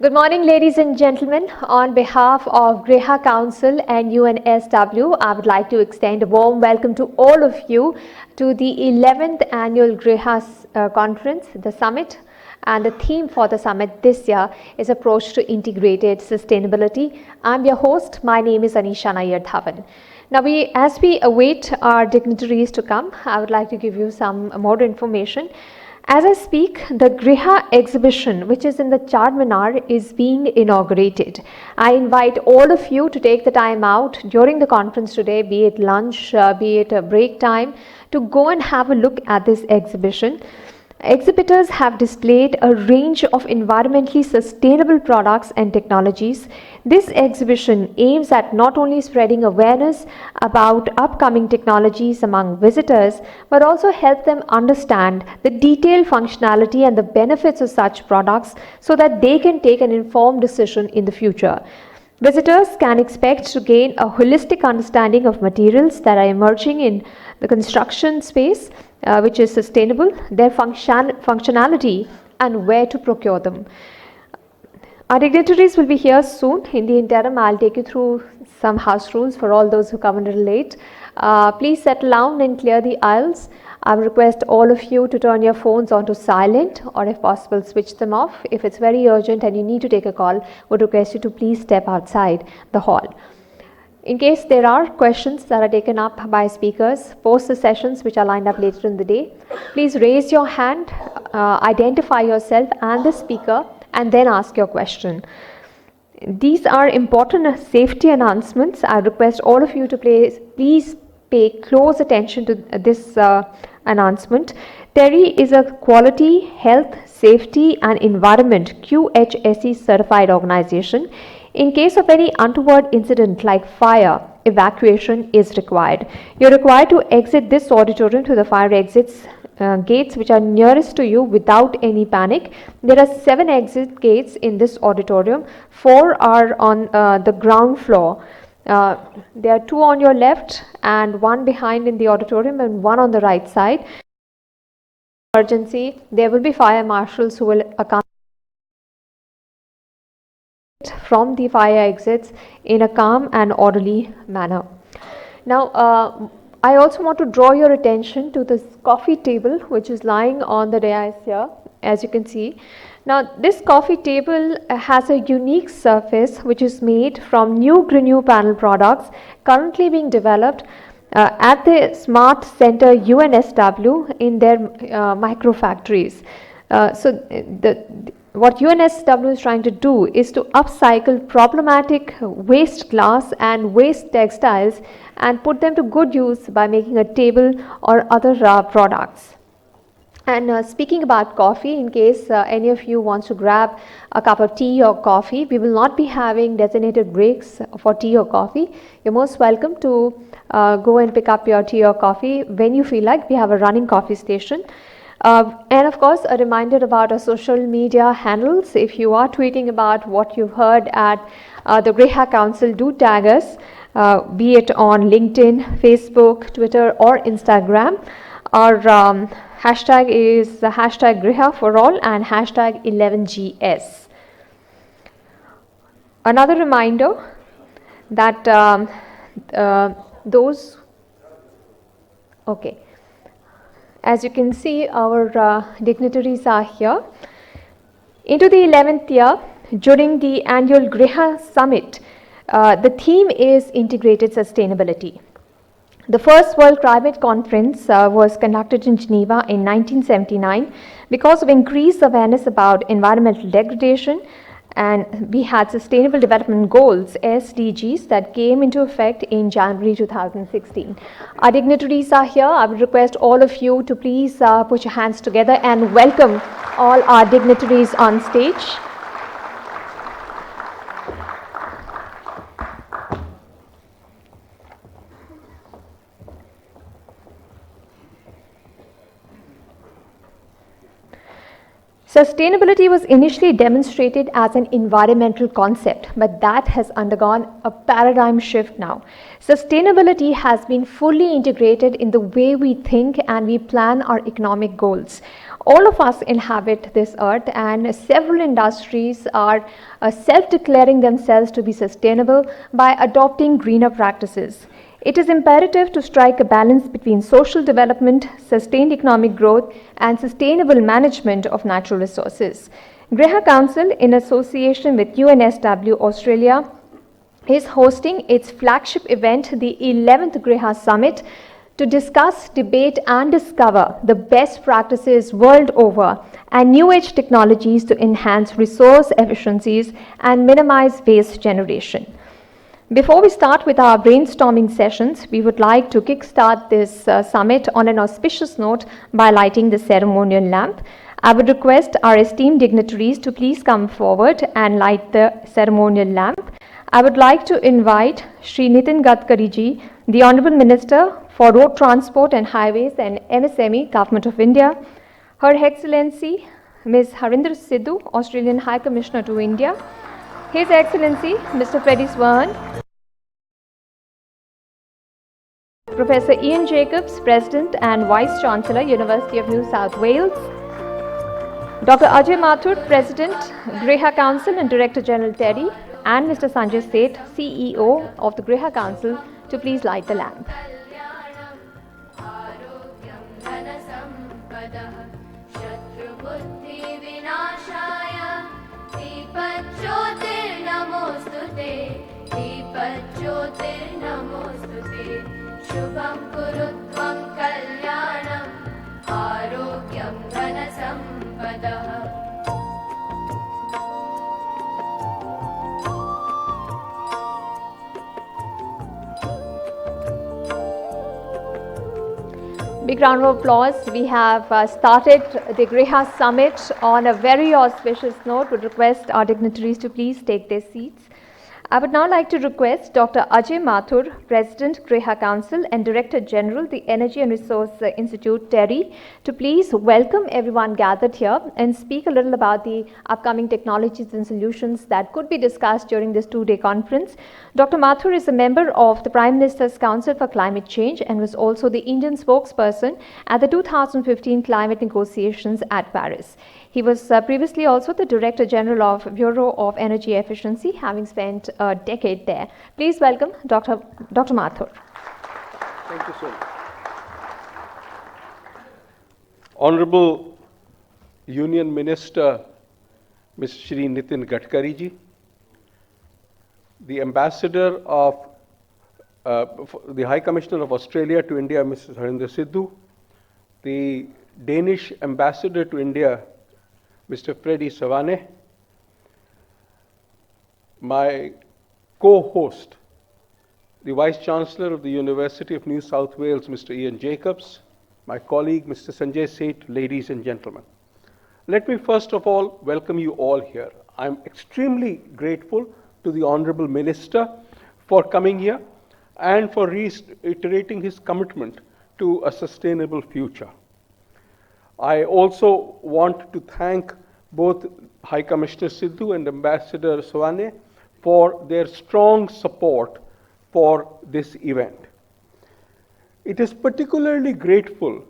Good morning, ladies and gentlemen. On behalf of GRIHA Council and UNSW, I would like to extend a warm welcome to all of you to the 11th annual GRIHA conference, the summit. And the theme for the summit this year is Approach to Integrated Sustainability. I'm your host. My name is Anisha Nayyar. Now, as we await our dignitaries to come, I would like to give you some more information. As I speak, the GRIHA exhibition, which is in the Charminar, is being inaugurated. I invite all of you to take the time out during the conference today, be it lunch, be it a break time, to go and have a look at this exhibition. Exhibitors have displayed a range of environmentally sustainable products and technologies. This exhibition aims at not only spreading awareness about upcoming technologies among visitors, but also help them understand the detailed functionality and the benefits of such products so that they can take an informed decision in the future. Visitors can expect to gain a holistic understanding of materials that are emerging in the construction space, which is sustainable, their functionality, and where to procure them. Our dignitaries will be here soon. In the interim, I'll take you through some house rules for all those who come a little late. Please settle down and clear the aisles. I will request all of you to turn your phones onto silent, or if possible switch them off. If it's very urgent and you need to take a call, would request you to please step outside the hall. In case there are questions that are taken up by speakers post the sessions which are lined up later in the day, please raise your hand, identify yourself and the speaker, and then ask your question. These are important safety announcements. I request all of you to please pay close attention to this announcement. TERI is a Quality, Health, Safety and Environment QHSE certified organization. In case of any untoward incident like fire, evacuation is required. You're required to exit this auditorium through the fire exits gates which are nearest to you without any panic. There are 7 exit gates in this auditorium. 4 are on the ground floor. There are 2 on your left and 1 behind in the auditorium and 1 on the right side. Emergency, there will be fire marshals who will accompany from the fire exits in a calm and orderly manner. Now, I also want to draw your attention to this coffee table which is lying on the dais here, as you can see. Now, this coffee table has a unique surface which is made from new GRIHA panel products currently being developed at the Smart Center UNSW in their micro factories. What UNSW is trying to do is to upcycle problematic waste glass and waste textiles and put them to good use by making a table or other products. And speaking about coffee, in case any of you wants to grab a cup of tea or coffee, we will not be having designated breaks for tea or coffee. You're most welcome to go and pick up your tea or coffee when you feel like. We have a running coffee station. And of course, a reminder about our social media handles. If you are tweeting about what you've heard at the GRIHA Council, do tag us, be it on LinkedIn, Facebook, Twitter or Instagram. Our hashtag is the hashtag GRIHA for all and hashtag 11GS. Another reminder that as you can see, our dignitaries are here. Into the 11th year, during the annual GRIHA Summit, the theme is Integrated Sustainability. The first World Climate Conference was conducted in Geneva in 1979 because of increased awareness about environmental degradation, and we had Sustainable Development Goals (SDGs) that came into effect in January 2016. Our dignitaries are here. I would request all of you to please put your hands together and welcome all our dignitaries on stage. Sustainability was initially demonstrated as an environmental concept, but that has undergone a paradigm shift now. Sustainability has been fully integrated in the way we think and we plan our economic goals. All of us inhabit this earth, and several industries are self-declaring themselves to be sustainable by adopting greener practices. It is imperative to strike a balance between social development, sustained economic growth, and sustainable management of natural resources. GRIHA Council, in association with UNSW Australia, is hosting its flagship event, the 11th GRIHA Summit, to discuss, debate, and discover the best practices world over and new age technologies to enhance resource efficiencies and minimize waste generation. Before we start with our brainstorming sessions, we would like to kickstart this summit on an auspicious note by lighting the ceremonial lamp. I would request our esteemed dignitaries to please come forward and light the ceremonial lamp. I would like to invite Shri Nitin Gadkari ji, the Honorable Minister for Road Transport and Highways and MSME, Government of India, Her Excellency Ms. Harinder Sidhu, Australian High Commissioner to India, His Excellency Mr. Freddy Svane, Professor Ian Jacobs, President and Vice Chancellor, University of New South Wales, Dr. Ajay Mathur, President, GRIHA Council and Director General TERI, and Mr. Sanjay, Seth, CEO of the GRIHA Council, to please light the lamp. शुभं कुरुत्वं कल्याणं आरोग्यं धनसम्पदः. Big round of applause. We have started the GRIHA Summit on a very auspicious note. Would request our dignitaries to please take their seats. I would now like to request Dr. Ajay Mathur, President, GRIHA Council and Director General, the Energy and Resource Institute, TERI, to please welcome everyone gathered here and speak a little about the upcoming technologies and solutions that could be discussed during this two-day conference. Dr. Mathur is a member of the Prime Minister's Council for Climate Change and was also the Indian spokesperson at the 2015 climate negotiations at Paris. He was previously also the Director General of Bureau of Energy Efficiency, having spent a decade there. Please welcome Dr. Mathur. Thank you so much. Honorable Union Minister, Ms. Shri Nitin Gadkari ji, the Ambassador of the High Commissioner of Australia to India, Mrs. Harinder Sidhu, the Danish Ambassador to India, Mr. Freddy Svane, my co-host, the Vice Chancellor of the University of New South Wales, Mr. Ian Jacobs, my colleague, Mr. Sanjay, Seth, ladies and gentlemen. Let me first of all welcome you all here. I'm extremely grateful to the Honorable Minister for coming here and for reiterating his commitment to a sustainable future. I also want to thank both High Commissioner Sidhu and Ambassador Svane for their strong support for this event. It is particularly gratifying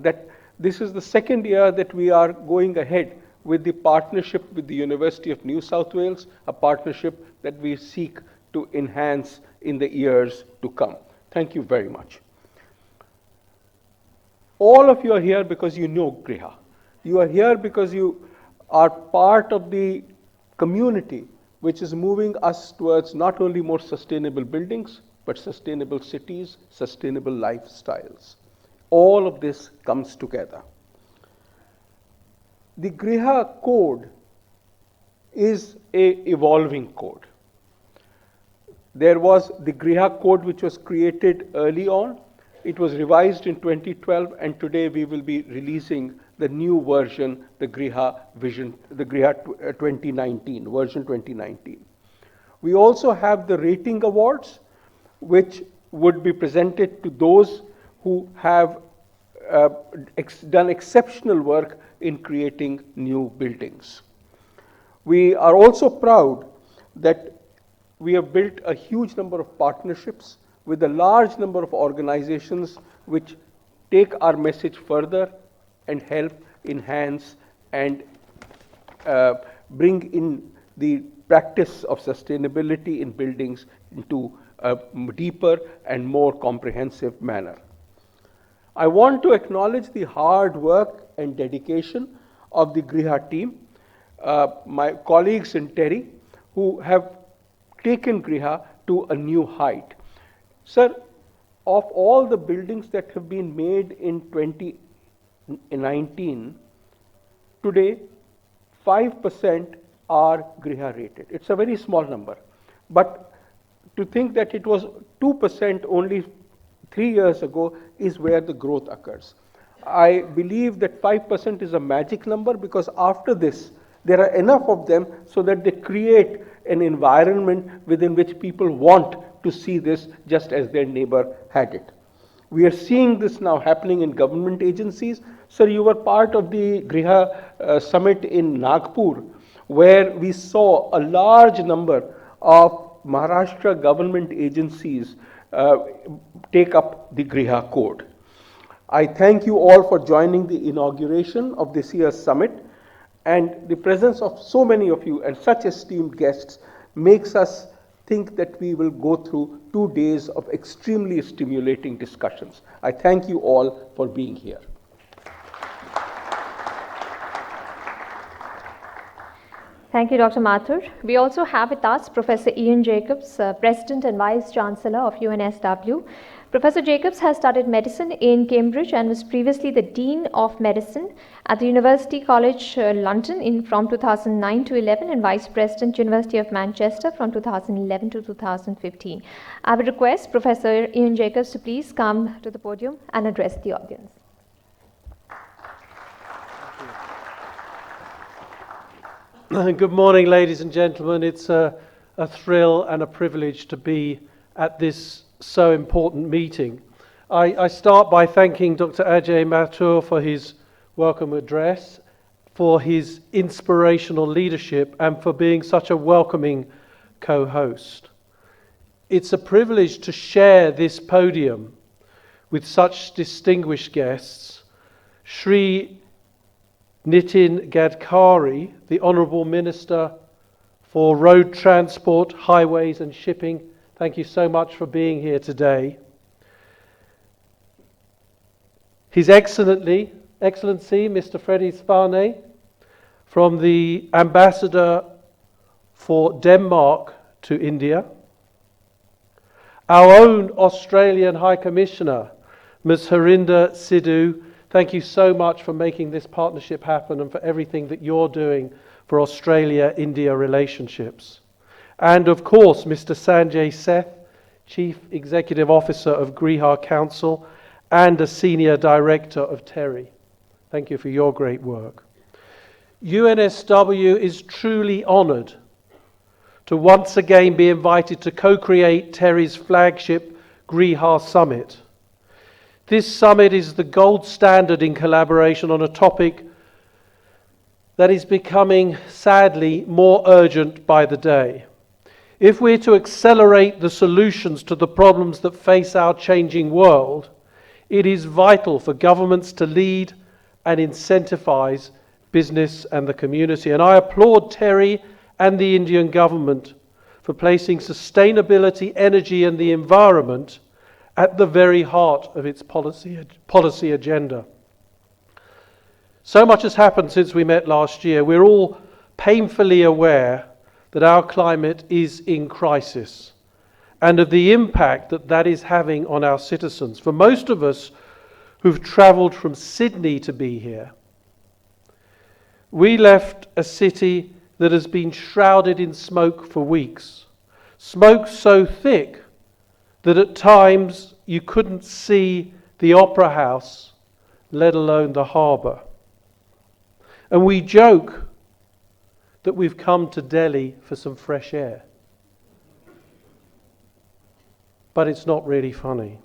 that this is the second year that we are going ahead with the partnership with the University of New South Wales, a partnership that we seek to enhance in the years to come. Thank you very much. All of you are here because you know GRIHA. You are here because you are part of the community which is moving us towards not only more sustainable buildings, but sustainable cities, sustainable lifestyles. All of this comes together. The GRIHA code is an evolving code. There was the GRIHA code which was created early on. It was revised in 2012, and today we will be releasing the new version, the GRIHA 2019, version 2019. We also have the rating awards, which would be presented to those who have done exceptional work in creating new buildings. We are also proud that we have built a huge number of partnerships with a large number of organizations which take our message further and help enhance and bring in the practice of sustainability in buildings into a deeper and more comprehensive manner. I want to acknowledge the hard work and dedication of the GRIHA team, my colleagues in TERI, who have taken GRIHA to a new height. Sir, of all the buildings that have been made in 2019, today 5% are GRIHA rated. It's a very small number. But to think that it was 2% only 3 years ago is where the growth occurs. I believe that 5% is a magic number because after this, there are enough of them so that they create an environment within which people want to see this just as their neighbor had it. We are seeing this now happening in government agencies. Sir, you were part of the GRIHA summit in Nagpur, where we saw a large number of Maharashtra government agencies take up the GRIHA code. I thank you all for joining the inauguration of this year's summit, and the presence of so many of you and such esteemed guests makes us think that we will go through 2 days of extremely stimulating discussions. I thank you all for being here. Thank you, Dr. Mathur. We also have with us Professor Ian Jacobs, President and Vice Chancellor of UNSW. Professor Jacobs has studied medicine in Cambridge and was previously the Dean of Medicine at the University College London from 2009 to 11 and Vice President, University of Manchester from 2011 to 2015. I would request Professor Ian Jacobs to please come to the podium and address the audience. Good morning, ladies and gentlemen. It's a thrill and a privilege to be at this so important meeting. I start by thanking Dr. Ajay Mathur for his welcome address, for his inspirational leadership, and for being such a welcoming co-host. It's a privilege to share this podium with such distinguished guests. Shri Nitin Gadkari, the Honourable Minister for Road Transport, Highways and Shipping. Thank you so much for being here today. His Excellency, Mr. Freddy Svane, from the Ambassador for Denmark to India. Our own Australian High Commissioner, Ms. Harinder, Sidhu. Thank you so much for making this partnership happen and for everything that you're doing for Australia-India relationships. And of course, Mr. Sanjay, Seth, Chief Executive Officer of GRIHA Council and a Senior Director of TERI. Thank you for your great work. UNSW is truly honoured to once again be invited to co-create TERI's flagship GRIHA Summit. This summit is the gold standard in collaboration on a topic that is becoming, sadly, more urgent by the day. If we're to accelerate the solutions to the problems that face our changing world, it is vital for governments to lead and incentivize business and the community. And I applaud TERI and the Indian government for placing sustainability, energy and the environment at the very heart of its policy agenda. So much has happened since we met last year. We're all painfully aware that our climate is in crisis and of the impact that that is having on our citizens. For most of us who've travelled from Sydney to be here, we left a city that has been shrouded in smoke for weeks. Smoke so thick that at times you couldn't see the Opera House, let alone the harbour. And we joke that we've come to Delhi for some fresh air. But it's not really funny.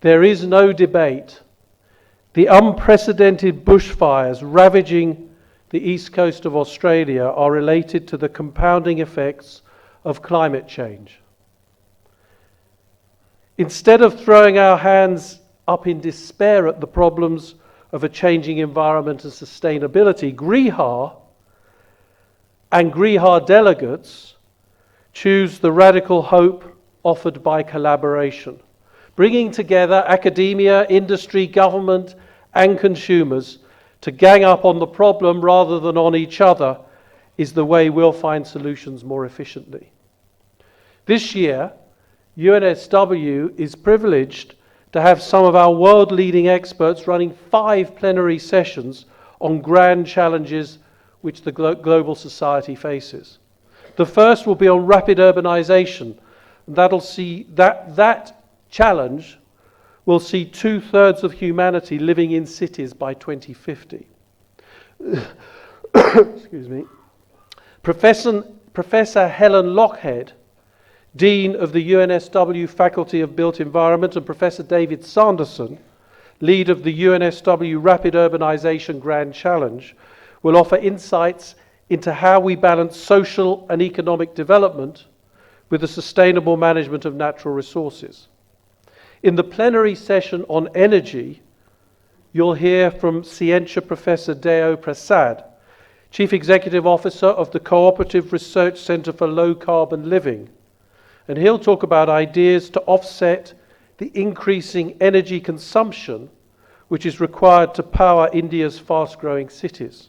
There is no debate The unprecedented bushfires ravaging the east coast of Australia are related to the compounding effects of climate change. Instead of throwing our hands up in despair at the problems of a changing environment and sustainability, GRIHA and GRIHA delegates choose the radical hope offered by collaboration, bringing together academia, industry, government, and consumers to gang up on the problem rather than on each other is the way we'll find solutions more efficiently. This year, UNSW is privileged to have some of our world-leading experts running 5 plenary sessions on grand challenges which the global society faces. The first will be on rapid urbanization. That'll see that challenge will see 2/3 of humanity living in cities by 2050. Excuse me. Professor Helen Lockhead, Dean of the UNSW Faculty of Built Environment, and Professor David Sanderson, lead of the UNSW Rapid Urbanization Grand Challenge, will offer insights into how we balance social and economic development with the sustainable management of natural resources. In the plenary session on energy, you'll hear from Scientia Professor Deo Prasad, Chief Executive Officer of the Cooperative Research Centre for Low Carbon Living, and he'll talk about ideas to offset the increasing energy consumption which is required to power India's fast-growing cities.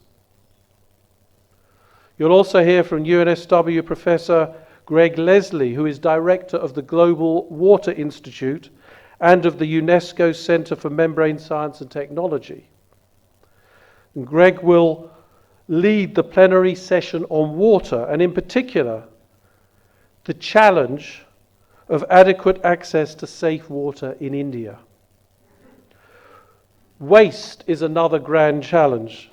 You'll also hear from UNSW Professor Greg Leslie, who is Director of the Global Water Institute and of the UNESCO Centre for Membrane Science and Technology. And Greg will lead the plenary session on water, and in particular, the challenge of adequate access to safe water in India. Waste is another grand challenge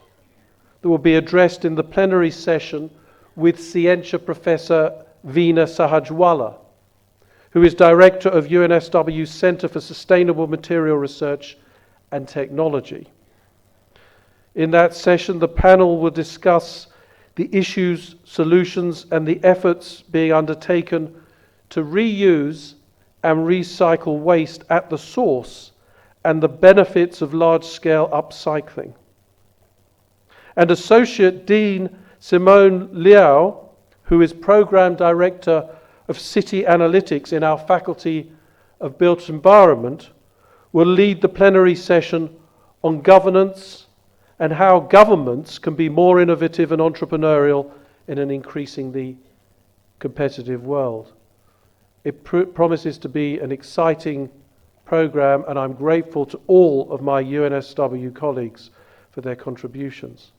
that will be addressed in the plenary session with Scientia Professor Veena Sahajwala, who is Director of UNSW's Centre for Sustainable Material Research and Technology. In that session, the panel will discuss the issues, solutions, and the efforts being undertaken to reuse and recycle waste at the source and the benefits of large-scale upcycling. And Associate Dean Simone Liao, who is Program Director of City Analytics in our Faculty of Built Environment, will lead the plenary session on governance and how governments can be more innovative and entrepreneurial in an increasingly competitive world. It promises to be an exciting program, and I'm grateful to all of my UNSW colleagues for their contributions.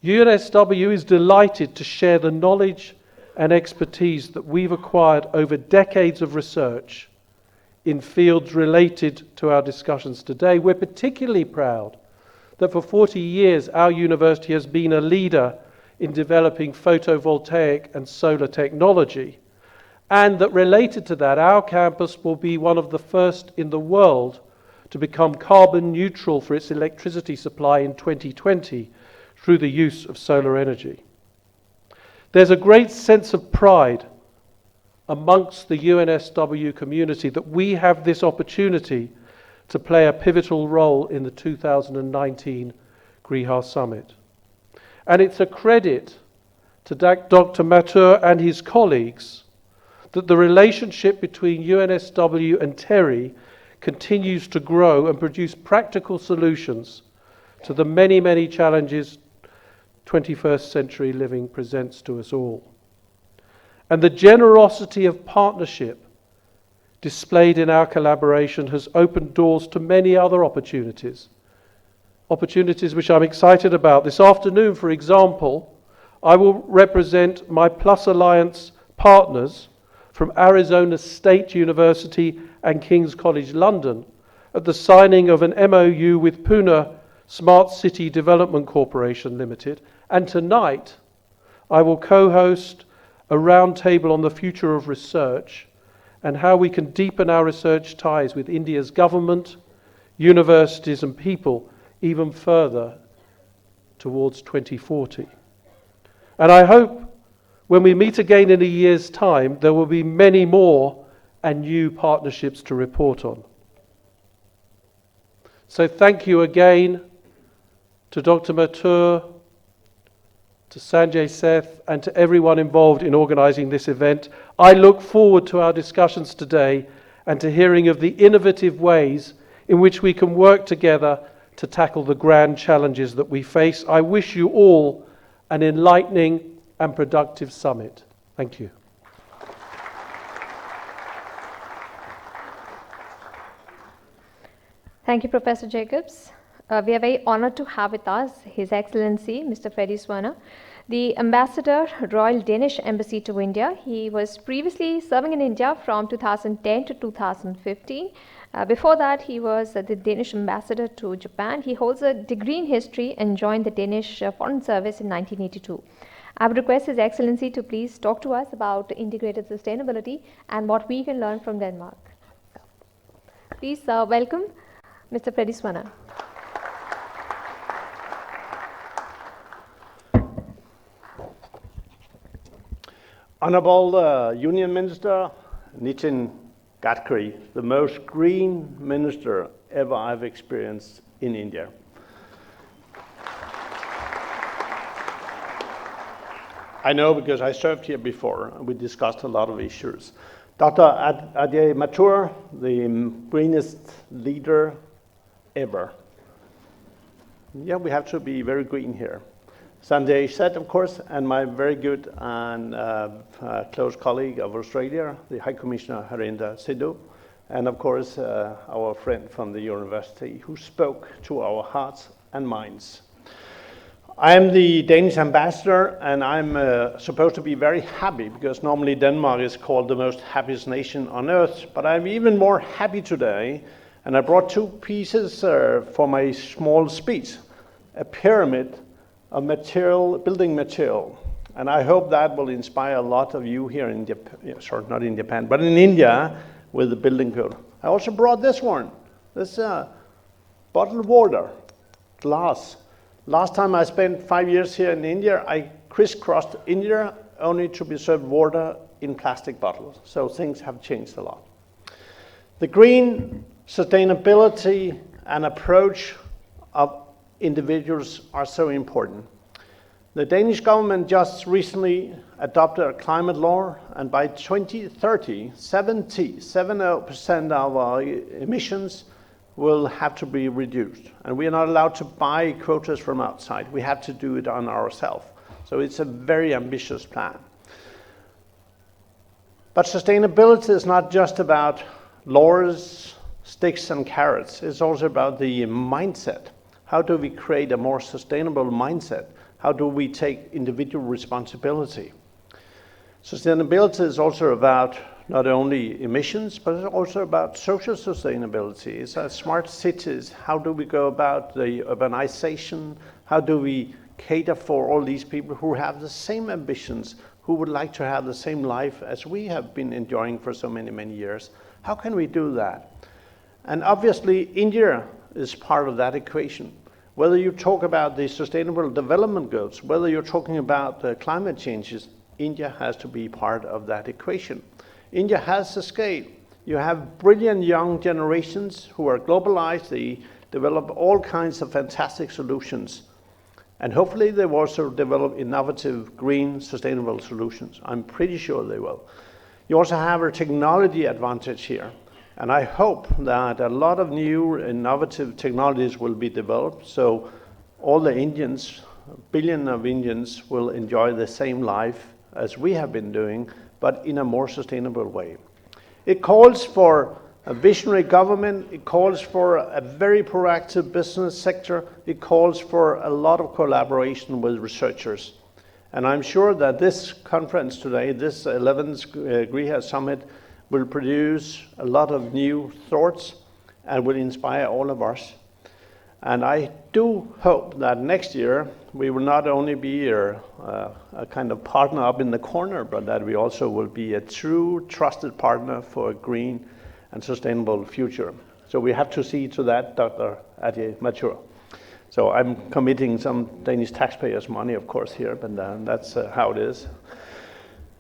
UNSW is delighted to share the knowledge and expertise that we've acquired over decades of research in fields related to our discussions today. We're particularly proud that for 40 years our university has been a leader in developing photovoltaic and solar technology, and that related to that, our campus will be one of the first in the world to become carbon neutral for its electricity supply in 2020 through the use of solar energy. There's a great sense of pride amongst the UNSW community that we have this opportunity to play a pivotal role in the 2019 GRIHA Summit. And it's a credit to Dr. Mathur and his colleagues that the relationship between UNSW and TERI continues to grow and produce practical solutions to the many, many challenges 21st century living presents to us all. And the generosity of partnership displayed in our collaboration has opened doors to many other opportunities which I'm excited about. This afternoon, for example, I will represent my Plus Alliance partners from Arizona State University and King's College London at the signing of an MOU with Pune Smart City Development Corporation Limited. And tonight, I will co-host a roundtable on the future of research and how we can deepen our research ties with India's government, universities and people even further towards 2040. And I hope when we meet again in a year's time, there will be many more and new partnerships to report on. So thank you again to Dr. Mathur, to Sanjay, Seth, and to everyone involved in organising this event. I look forward to our discussions today and to hearing of the innovative ways in which we can work together to tackle the grand challenges that we face. I wish you all an enlightening and productive summit. Thank you. Thank you, Professor Jacobs. We are very honored to have with us His Excellency, Mr. Freddy Svane, the Ambassador, Royal Danish Embassy to India. He was previously serving in India from 2010 to 2015. Before that, he was the Danish Ambassador to Japan. He holds a degree in history and joined the Danish Foreign Service in 1982. I would request His Excellency to please talk to us about integrated sustainability and what we can learn from Denmark. Please welcome Mr. Freddy Svane. Honourable Union Minister Nitin, Gadkari, the most green minister ever I've experienced in India. I know because I served here before and we discussed a lot of issues. Dr. Ajay Mathur, the greenest leader ever. Yeah, we have to be very green here. Sanjay, Seth, of course, and my very good and close colleague of Australia, the High Commissioner Harinder, Sidhu, and of course our friend from the university who spoke to our hearts and minds. I am the Danish ambassador and I'm supposed to be very happy because normally Denmark is called the most happiest nation on earth, but I'm even more happy today and I brought two pieces for my small speech, a pyramid of material, building material. And I hope that will inspire a lot of you here in Japan, sorry, not in Japan, but in India with the building code. I also brought this one, this bottled water, glass. Last time I spent 5 years here in India, I crisscrossed India only to be served water in plastic bottles. So things have changed a lot. The green sustainability and approach of individuals are so important. The Danish government just recently adopted a climate law, and by 2030, 70% of our emissions will have to be reduced. And we are not allowed to buy quotas from outside. We have to do it on ourselves. So it's a very ambitious plan. But sustainability is not just about laws, sticks and carrots. It's also about the mindset. How do we create a more sustainable mindset? How do we take individual responsibility? Sustainability is also about not only emissions, but it's also about social sustainability. It's smart cities. How do we go about the urbanization? How do we cater for all these people who have the same ambitions, who would like to have the same life as we have been enjoying for so many, many years? How can we do that? And obviously, India is part of that equation. Whether you talk about the Sustainable Development Goals, whether you're talking about climate changes, India has to be part of that equation. India has the scale. You have brilliant young generations who are globalized. They develop all kinds of fantastic solutions. And hopefully they will also develop innovative, green, sustainable solutions. I'm pretty sure they will. You also have a technology advantage here. And I hope that a lot of new innovative technologies will be developed so all the Indians, billion of Indians, will enjoy the same life as we have been doing, but in a more sustainable way. It calls for a visionary government, it calls for a very proactive business sector, it calls for a lot of collaboration with researchers. And I'm sure that this conference today, this 11th GRIHA Summit, will produce a lot of new thoughts and will inspire all of us. And I do hope that next year we will not only be a kind of partner up in the corner, but that we also will be a true trusted partner for a green and sustainable future. So we have to see to that, Dr. Ajay Mathur. So I'm committing some Danish taxpayers' money, of course, here, but that's how it is.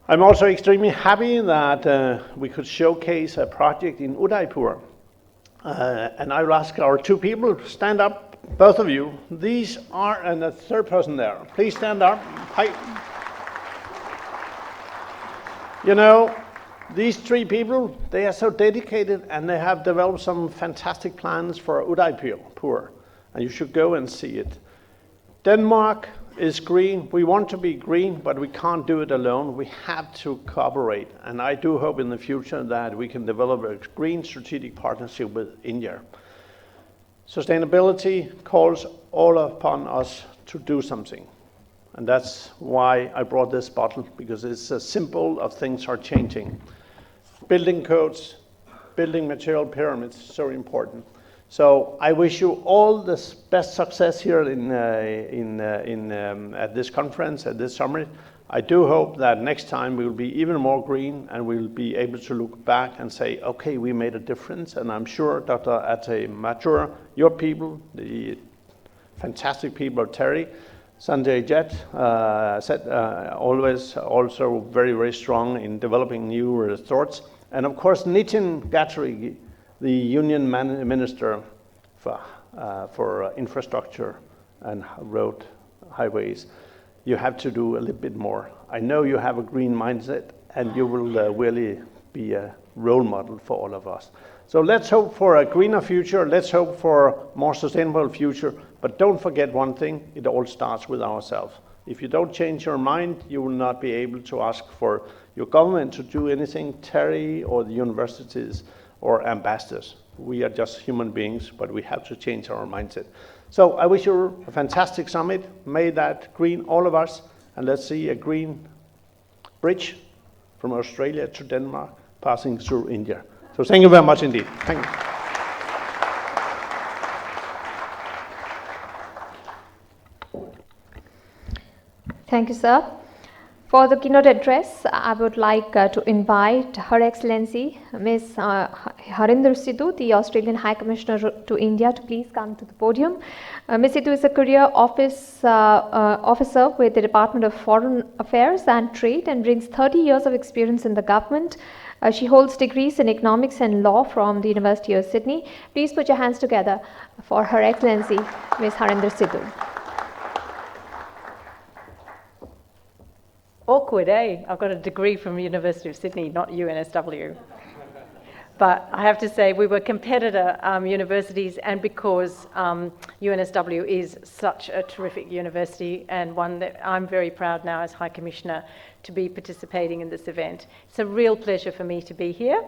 I'm also extremely happy that we could showcase a project in Udaipur. And I will ask our two people to stand up, both of you. These are, and the third person there, please stand up. Hi. You know, these three people, they are so dedicated and they have developed some fantastic plans for Udaipur. And you should go and see it. Denmark is green. We want to be green, but we can't do it alone. We have to cooperate. And I do hope in the future that we can develop a green strategic partnership with India. Sustainability calls all upon us to do something. And that's why I brought this bottle, because it's a symbol of things are changing. Building codes, building material pyramids, so important. So I wish you all the best success here at this conference, at this summit. I do hope that next time we will be even more green and we'll be able to look back and say, okay, we made a difference. And I'm sure Dr. Ajay Mathur, your people, the fantastic people of TERI, Sanjay, Seth, always also very, very strong in developing new thoughts. And of course, Nitin, Gadkari, the Union Minister for Infrastructure and Road Highways, you have to do a little bit more. I know you have a green mindset and you will really be a role model for all of us. So let's hope for a greener future, let's hope for a more sustainable future, but don't forget one thing, it all starts with ourselves. If you don't change your mind, you will not be able to ask for your government to do anything, TERI or the universities or ambassadors. We are just human beings, but we have to change our mindset. So I wish you a fantastic summit. May that green all of us, and let's see a green bridge from Australia to Denmark passing through India. So thank you very much indeed. Thank you. Thank you, sir. For the keynote address, I would like to invite Her Excellency Ms. Harinder Sidhu, the Australian High Commissioner to India, to please come to the podium. Ms. Sidhu is a career officer with the Department of Foreign Affairs and Trade and brings 30 years of experience in the government. She holds degrees in economics and law from the University of Sydney. Please put your hands together for Her Excellency Ms. Harinder Sidhu. Awkward, eh? I've got a degree from the University of Sydney, not UNSW. But I have to say we were competitor universities, and because UNSW is such a terrific university and one that I'm very proud now as High Commissioner to be participating in this event. It's a real pleasure for me to be here.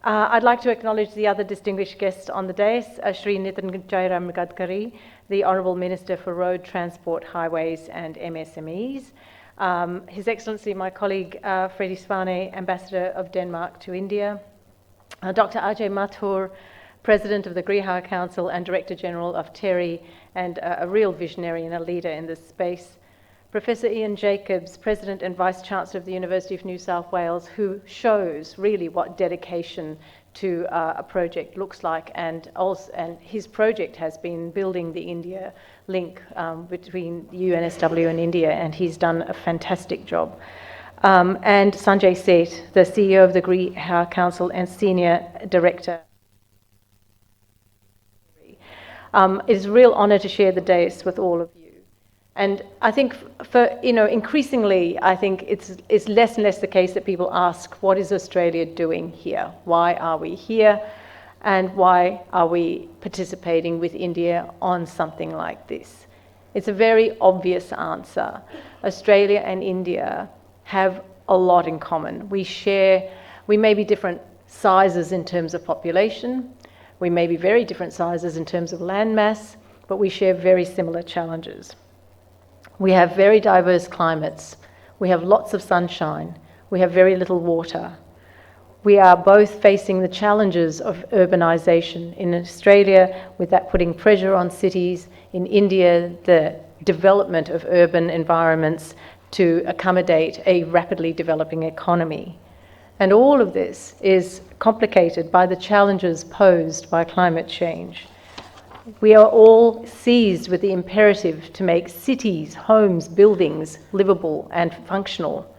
I'd like to acknowledge the other distinguished guests on the dais, Shri, Nitin, Jairam, Gadkari, the Honourable Minister for Road, Transport, Highways and MSMEs, His Excellency, my colleague Freddy, Svane, Ambassador of Denmark to India, Dr. Ajay Mathur, President of the GRIHA Council and Director General of TERI, and a real visionary and a leader in this space, Professor Ian Jacobs, President and Vice Chancellor of the University of New South Wales, who shows really what dedication to a project looks like, and his project has been building the India link between UNSW and India, and he's done a fantastic job. And Sanjay, Seth, the CEO of the GRIHA Council and Senior Director. It is a real honour to share the dais with all of you. And I think increasingly, I think it's less and less the case that people ask, what is Australia doing here? Why are we here? And why are we participating with India on something like this? It's a very obvious answer. Australia and India have a lot in common. We may be different sizes in terms of population. We may be very different sizes in terms of land mass, but we share very similar challenges. We have very diverse climates. We have lots of sunshine. We have very little water. We are both facing the challenges of urbanisation. In Australia, with that putting pressure on cities. In India, the development of urban environments to accommodate a rapidly developing economy. And all of this is complicated by the challenges posed by climate change. We are all seized with the imperative to make cities, homes, buildings livable and functional.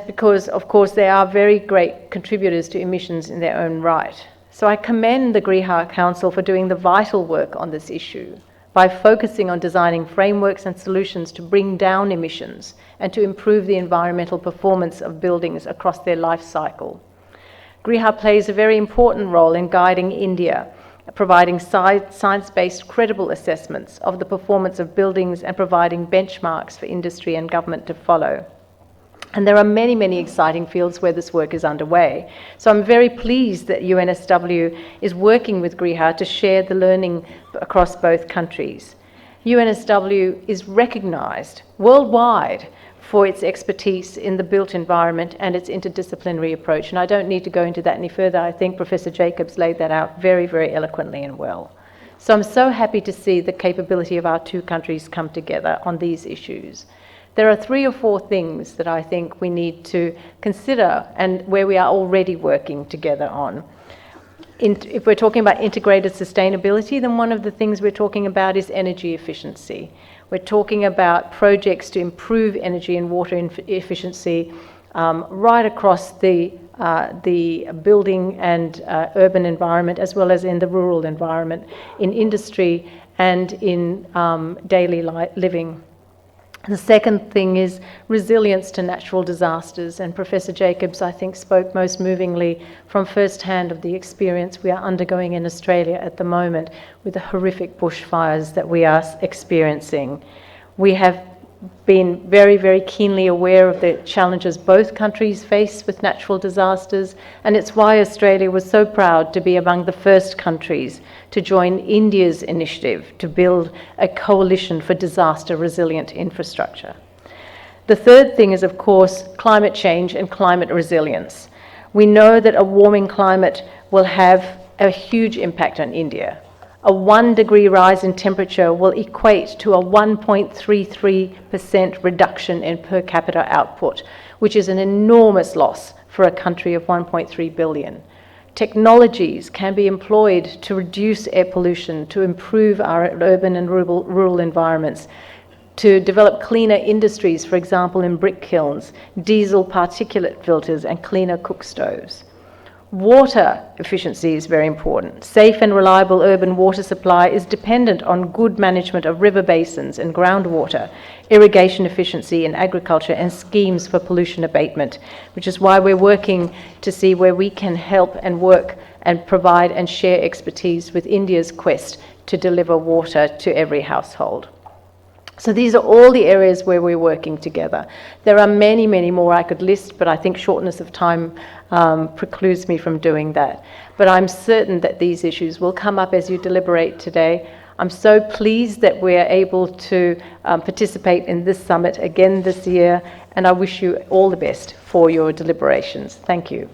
Because, of course, they are very great contributors to emissions in their own right. So I commend the GRIHA Council for doing the vital work on this issue by focusing on designing frameworks and solutions to bring down emissions and to improve the environmental performance of buildings across their life cycle. GRIHA plays a very important role in guiding India, providing science-based credible assessments of the performance of buildings and providing benchmarks for industry and government to follow. And there are many, many exciting fields where this work is underway. So I'm very pleased that UNSW is working with GRIHA to share the learning across both countries. UNSW is recognised worldwide for its expertise in the built environment and its interdisciplinary approach. And I don't need to go into that any further. I think Professor Jacobs laid that out very, very eloquently and well. So I'm so happy to see the capability of our two countries come together on these issues. There are 3 or 4 things that I think we need to consider and where we are already working together on. If we're talking about integrated sustainability, then one of the things we're talking about is energy efficiency. We're talking about projects to improve energy and water efficiency right across the building and urban environment, as well as in the rural environment, in industry and in daily living. The second thing is resilience to natural disasters, and Professor Jacobs, I think, spoke most movingly from first hand of the experience we are undergoing in Australia at the moment with the horrific bushfires that we are experiencing. We have been very, very keenly aware of the challenges both countries face with natural disasters, and it's why Australia was so proud to be among the first countries to join India's initiative to build a coalition for disaster-resilient infrastructure. The third thing is, of course, climate change and climate resilience. We know that a warming climate will have a huge impact on India. A 1 degree rise in temperature will equate to a 1.33% reduction in per capita output, which is an enormous loss for a country of 1.3 billion. Technologies can be employed to reduce air pollution, to improve our urban and rural environments, to develop cleaner industries, for example, in brick kilns, diesel particulate filters, and cleaner cook stoves. Water efficiency is very important. Safe and reliable urban water supply is dependent on good management of river basins and groundwater, irrigation efficiency in agriculture, and schemes for pollution abatement, which is why we're working to see where we can help and work and provide and share expertise with India's quest to deliver water to every household. So these are all the areas where we're working together. There are many, many more I could list, but I think shortness of time precludes me from doing that. But I'm certain that these issues will come up as you deliberate today. I'm so pleased that we're able to participate in this summit again this year, and I wish you all the best for your deliberations. Thank you.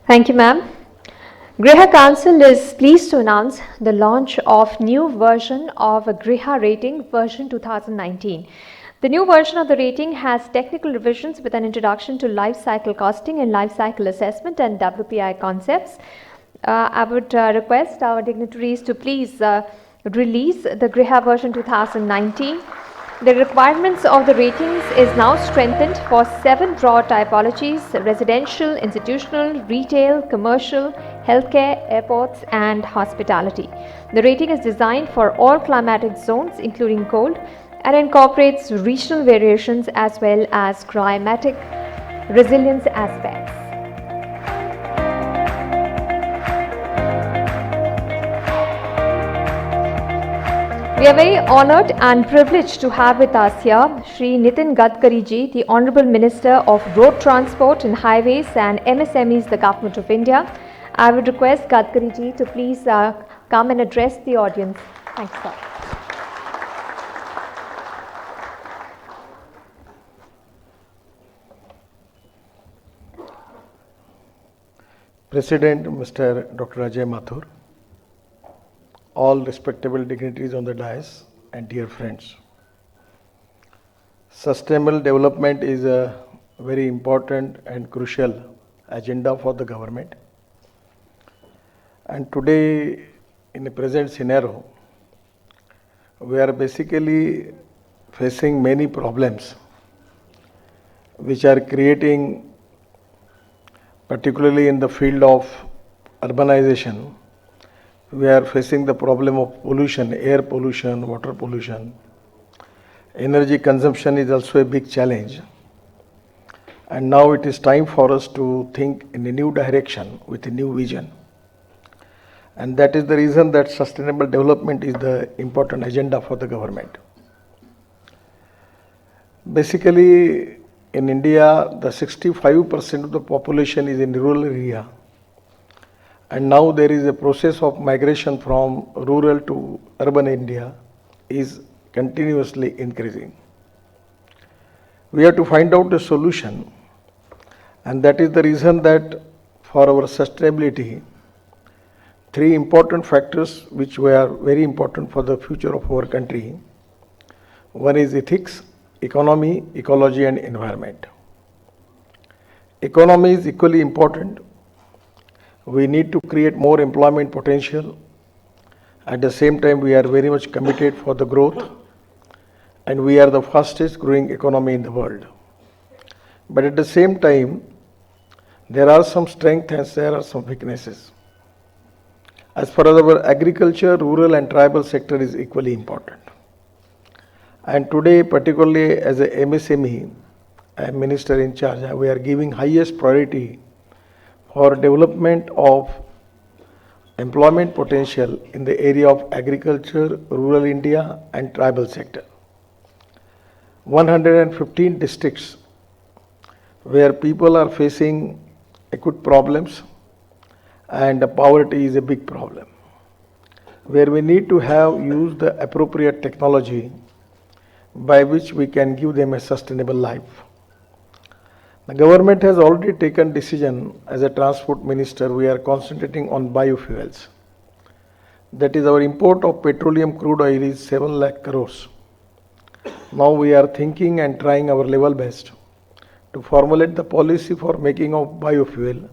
Thank you, ma'am. GRIHA Council is pleased to announce the launch of new version of a GRIHA rating version 2019. The new version of the rating has technical revisions with an introduction to life cycle costing and life cycle assessment and WPI concepts. I would request our dignitaries to please release the GRIHA version 2019. The requirements of the ratings is now strengthened for 7 broad typologies: residential, institutional, retail, commercial, healthcare, airports, and hospitality. The rating is designed for all climatic zones, including cold, and incorporates regional variations as well as climatic resilience aspects. We are very honoured and privileged to have with us here Shri Nitin Gadkari ji, the Honourable Minister of Road Transport and Highways and MSMEs, the Government of India. I would request Gadkari ji to please come and address the audience. Thanks, sir. President Mr. Dr. Ajay Mathur, all respectable dignitaries on the dais, and dear friends. Sustainable development is a very important and crucial agenda for the government. And today, in the present scenario, we are basically facing many problems which are creating, particularly in the field of urbanization, we are facing the problem of pollution, air pollution, water pollution. Energy consumption is also a big challenge. And now it is time for us to think in a new direction with a new vision. And that is the reason that sustainable development is the important agenda for the government. Basically, in India, the 65% of the population is in rural area. And now there is a process of migration from rural to urban India is continuously increasing. We have to find out a solution, and that is the reason that for our sustainability, three important factors which were very important for the future of our country. One is ethics, economy, ecology and environment. Economy is equally important. We need to create more employment potential. At the same time, we are very much committed for the growth, and we are the fastest growing economy in the world. But at the same time, there are some strengths and there are some weaknesses. As far as our agriculture, rural and tribal sector is equally important. And today, particularly as a MSME, I am minister in charge, we are giving highest priority for development of employment potential in the area of agriculture, rural India and tribal sector. 115 districts where people are facing acute problems and poverty is a big problem, where we need to use the appropriate technology by which we can give them a sustainable life. The government has already taken decision. As a transport minister, we are concentrating on biofuels. That is, our import of petroleum crude oil is 7 lakh crores. Now we are thinking and trying our level best to formulate the policy for making of biofuel,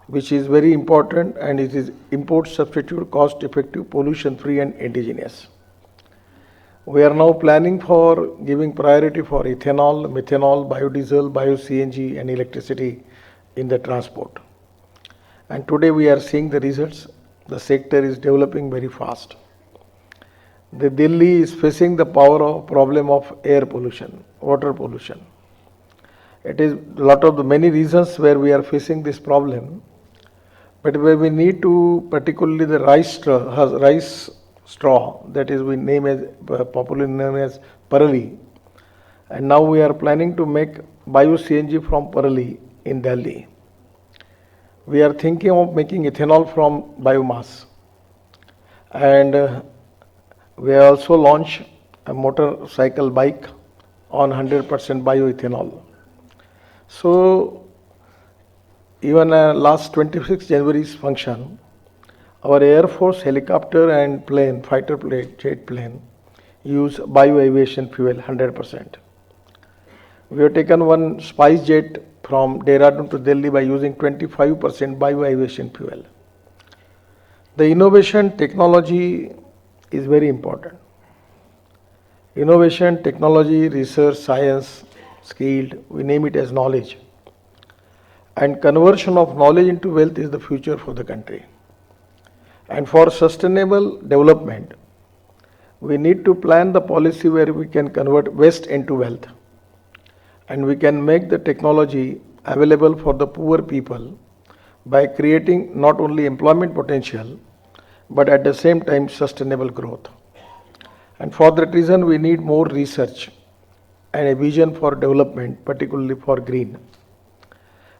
which is very important, and it is import substitute, cost effective, pollution free and indigenous. We are now planning for giving priority for ethanol, methanol, biodiesel, bio-CNG and electricity in the transport. And today we are seeing the results. The sector is developing very fast. The Delhi is facing the problem of air pollution, water pollution. It is a lot of the many reasons where we are facing this problem. But where we need to, particularly the rice straw, that is we name as popularly known as Parali, and now we are planning to make bio-CNG from Parali in Delhi. We are thinking of making ethanol from biomass, and we have also launched a motorcycle bike on 100% bioethanol. So even last 26 January's function, our Air Force helicopter and plane, fighter plane, jet plane, use bio-aviation fuel 100%. We have taken one spice jet from Dehradun to Delhi by using 25% bio-aviation fuel. The innovation technology is very important. Innovation, technology, research, science, skilled, we name it as knowledge. And conversion of knowledge into wealth is the future for the country. And for sustainable development, we need to plan the policy where we can convert waste into wealth. And we can make the technology available for the poor people by creating not only employment potential, but at the same time sustainable growth. And for that reason, we need more research and a vision for development, particularly for green.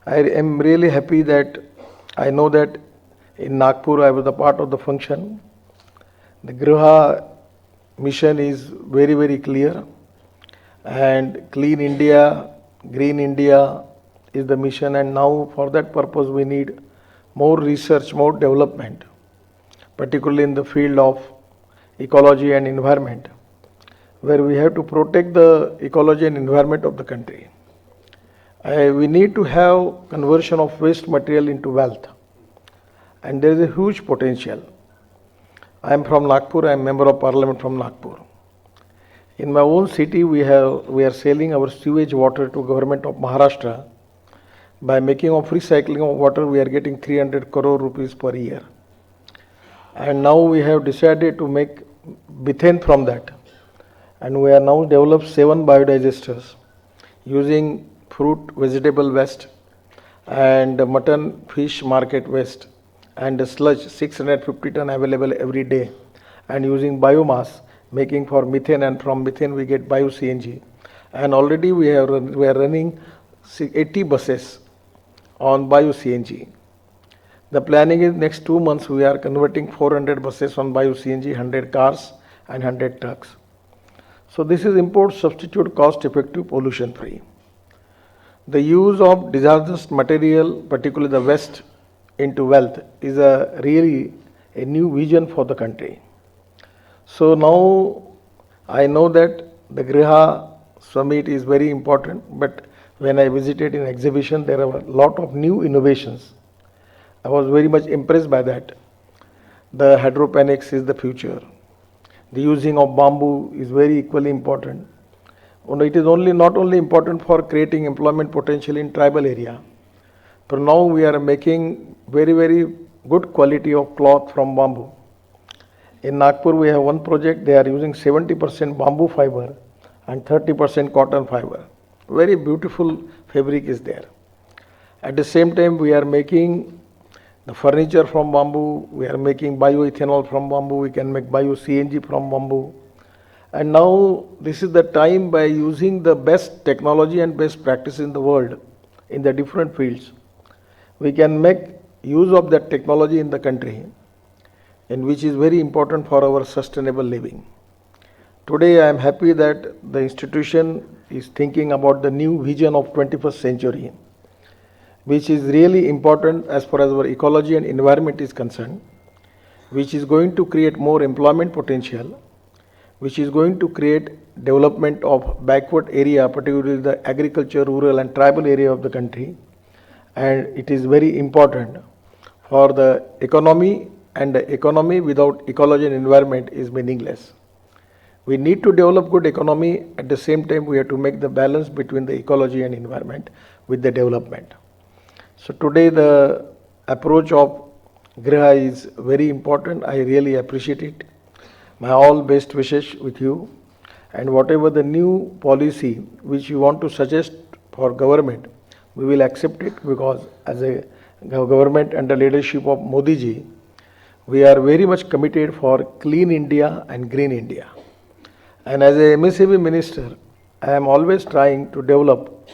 I am really happy that I know that in Nagpur I was a part of the function. The GRIHA mission is very, very clear, and Clean India, Green India is the mission, and now for that purpose we need more research, more development, particularly in the field of ecology and environment. where we have to protect the ecology and environment of the country. We need to have conversion of waste material into wealth, and there is a huge potential. I am from Nagpur. I am member of parliament from Nagpur. In my own city, we are selling our sewage water to government of Maharashtra. By making of recycling of water, we are getting 300 crore rupees per year. And now we have decided to make methane from that. And we are now developed 7 biodigesters using fruit, vegetable waste and mutton, fish market waste and sludge 650 ton available every day, and using biomass making for methane, and from methane we get bio CNG. And already we are running 80 buses on bio CNG. The planning is next 2 months we are converting 400 buses on bio CNG, 100 cars and 100 trucks. So this is import substitute cost effective pollution free. The use of disastrous material, particularly the waste, into wealth is really a new vision for the country. So now I know that the GRIHA summit is very important, but when I visited in exhibition, there are a lot of new innovations. I was very much impressed by that. The hydroponics is the future. The using of bamboo is very equally important. It is not only important for creating employment potential in tribal area, but now we are making very, very good quality of cloth from bamboo. In Nagpur, we have one project, they are using 70% bamboo fiber and 30% cotton fiber. Very beautiful fabric is there. At the same time, we are making the furniture from bamboo, we are making bioethanol from bamboo, we can make bio CNG from bamboo. And now this is the time, by using the best technology and best practice in the world in the different fields, we can make use of that technology in the country, and which is very important for our sustainable living. Today I am happy that the institution is thinking about the new vision of 21st century, which is really important as far as our ecology and environment is concerned, which is going to create more employment potential, which is going to create development of backward area, particularly the agriculture, rural and tribal area of the country. And it is very important for the economy, and the economy without ecology and environment is meaningless. We need to develop good economy, at the same time we have to make the balance between the ecology and environment with the development. So today the approach of GRIHA is very important. I really appreciate it. My all best wishes with you, and whatever the new policy which you want to suggest for government, we will accept it, because as a government under leadership of Modi ji, we are very much committed for clean India and green India. And as a MSME minister, I am always trying to develop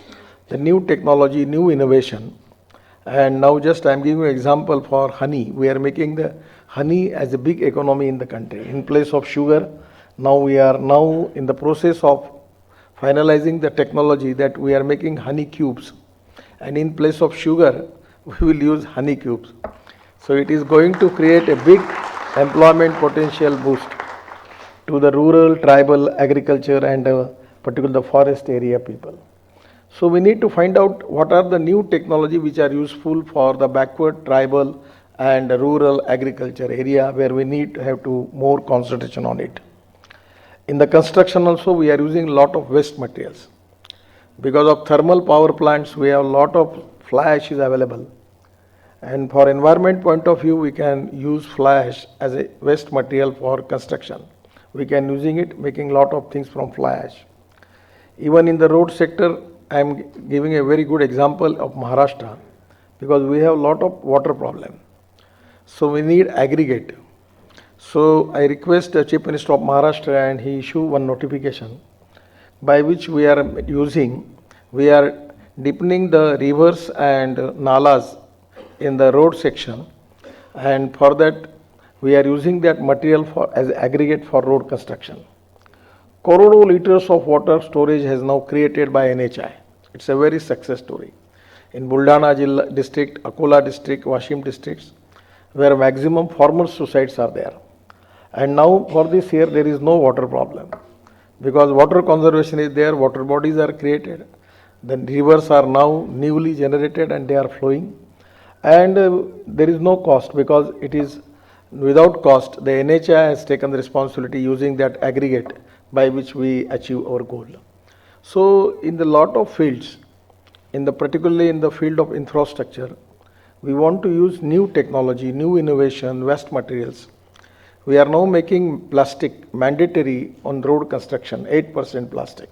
the new technology, new innovation. And now just I am giving you an example for honey. We are making the honey as a big economy in the country. In place of sugar, now we are in the process of finalizing the technology that we are making honey cubes. And in place of sugar, we will use honey cubes. So it is going to create a big employment potential boost to the rural, tribal, agriculture and particularly the forest area people. So we need to find out what are the new technology which are useful for the backward, tribal and rural agriculture area, where we need to have to more concentration on it. In the construction also, we are using a lot of waste materials. Because of thermal power plants, we have a lot of fly ash is available. And for environment point of view, we can use fly ash as a waste material for construction. We can using it, making a lot of things from fly ash. Even in the road sector, I am giving a very good example of Maharashtra, because we have a lot of water problem. So we need aggregate. So I request the Chief Minister of Maharashtra, and he issue one notification by which we are deepening the rivers and nalas in the road section, and for that we are using that material as aggregate for road construction. Crore liters of water storage has now created by NHI. It's a very success story. In Buldana Jilla district, Akola district, Washim districts, where maximum farmer suicides are there. And now for this year there is no water problem. because water conservation is there, water bodies are created, the rivers are now newly generated and they are flowing, and there is no cost because it is without cost. The NHI has taken the responsibility using that aggregate by which we achieve our goal. So in the lot of fields, particularly in the field of infrastructure, we want to use new technology, new innovation, waste materials. We are now making plastic mandatory on road construction, 8% plastic.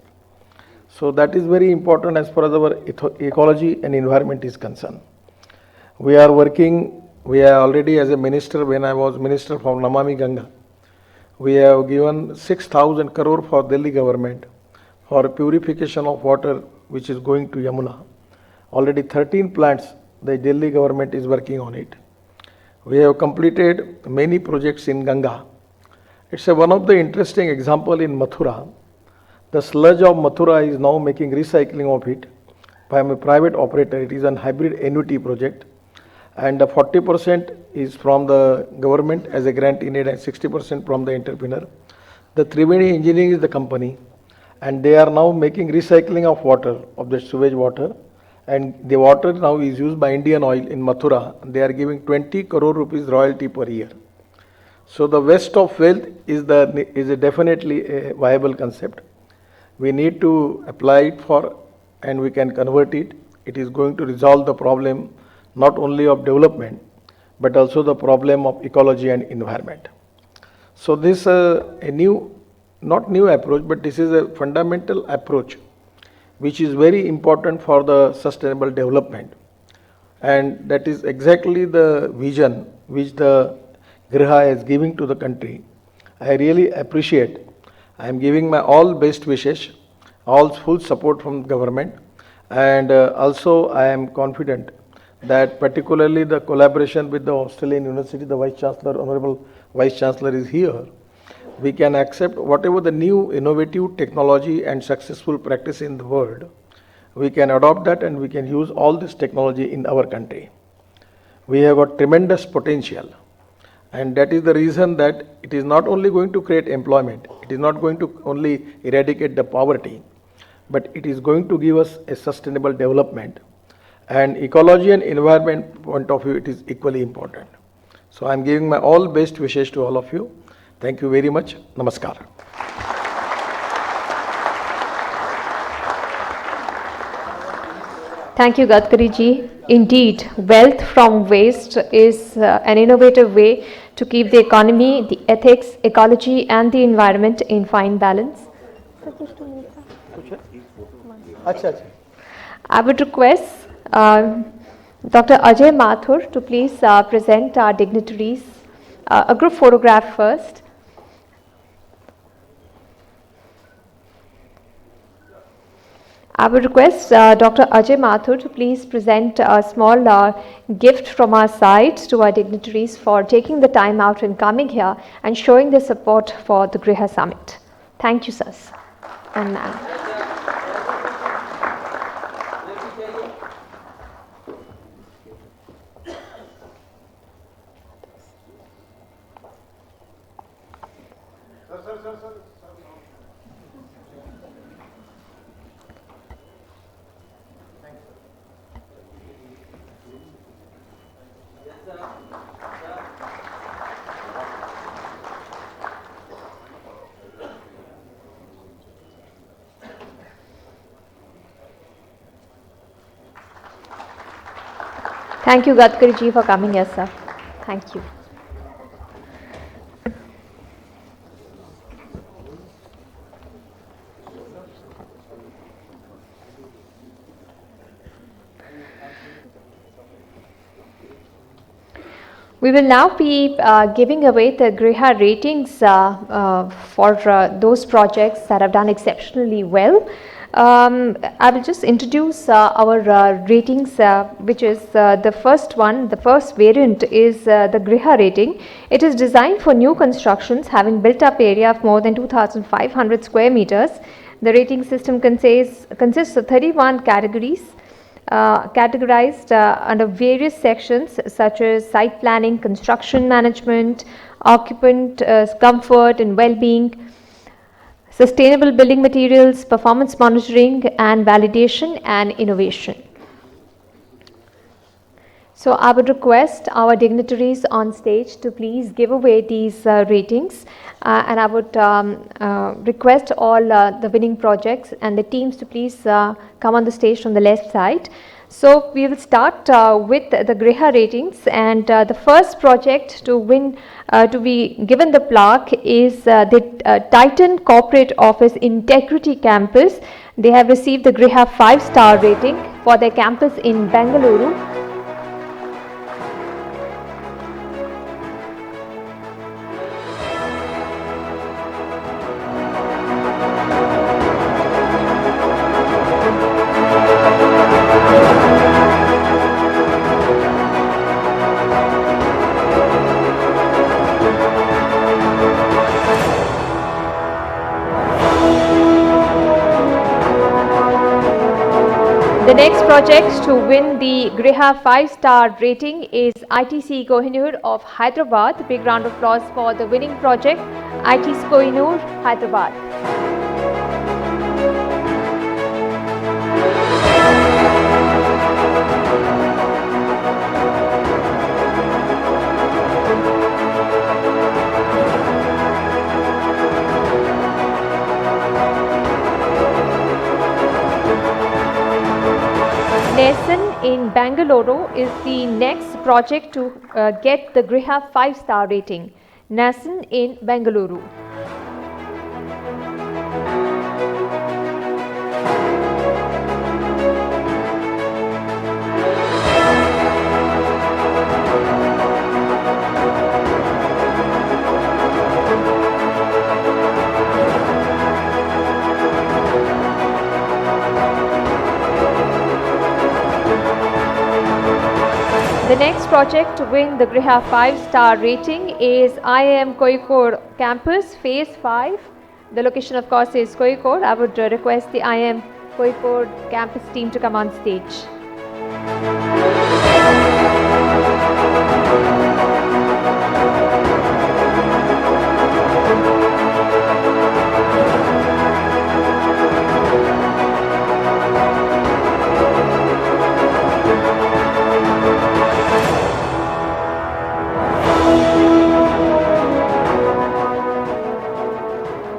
So that is very important as far as our ecology and environment is concerned. We are already as a minister, when I was minister for Namami Ganga, we have given 6,000 crore for Delhi government for purification of water which is going to Yamuna. Already 13 plants, the Delhi government is working on it. We have completed many projects in Ganga. It's one of the interesting example in Mathura. The sludge of Mathura is now making recycling of it by a private operator. It is a hybrid annuity project, and 40% is from the government as a grant in it and 60% from the entrepreneur. The Triveni Engineering is the company, and they are now making recycling of water, of the sewage water, and the water now is used by Indian Oil in Mathura. They are giving 20 crore rupees royalty per year. So the waste of wealth is definitely a viable concept. We need to apply it for, and we can convert it. It is going to resolve the problem not only of development, but also the problem of ecology and environment. So this not new approach, but this is a fundamental approach which is very important for the sustainable development. And that is exactly the vision which the GRIHA is giving to the country. I really appreciate. I am giving my all best wishes, all full support from government, and also I am confident that particularly the collaboration with the Australian University, the Vice Chancellor, Honorable Vice Chancellor is here. We can accept whatever the new innovative technology and successful practice in the world. We can adopt that and we can use all this technology in our country. We have got tremendous potential, and that is the reason that it is not only going to create employment, it is not going to only eradicate the poverty, but it is going to give us a sustainable development. And ecology and environment point of view, it is equally important. So I am giving my all best wishes to all of you. Thank you very much. Namaskar. Thank you, Gadkari ji. Indeed, wealth from waste is an innovative way to keep the economy, the ethics, ecology and the environment in fine balance. I would request Dr. Ajay Mathur to please present our dignitaries. A group photograph first. I would request Dr. Ajay Mathur to please present a small gift from our side to our dignitaries for taking the time out and coming here and showing their support for the GRIHA Summit. Thank you, sirs and ma'am. Thank you, Gadkari ji, for coming here, sir. Thank you. We will now be giving away the GRIHA ratings for those projects that have done exceptionally well. I will just introduce our ratings, which is the first one. The first variant is the GRIHA rating. It is designed for new constructions having built up area of more than 2,500 square meters. The rating system consists of 31 categories categorized under various sections such as site planning, construction management, occupant comfort and well-being, sustainable building materials, performance monitoring and validation, and innovation. So I would request our dignitaries on stage to please give away these ratings, and I would request all the winning projects and the teams to please come on the stage from the left side. So we will start with the GRIHA ratings, and the first project to win, to be given the plaque is the Titan Corporate Office Integrity Campus. They have received the GRIHA 5-star rating for their campus in Bengaluru. The next project to win the GRIHA 5-star rating is ITC Kohinoor of Hyderabad. Big round of applause for the winning project, ITC Kohinoor, Hyderabad. Nitin in Bengaluru is the next project to get the GRIHA 5-star rating. Nitin in Bengaluru. The next project to win the GRIHA 5-star rating is IIM Kozhikode Campus Phase 5. The location of course is Kozhikode. I would request the IIM Kozhikode campus team to come on stage.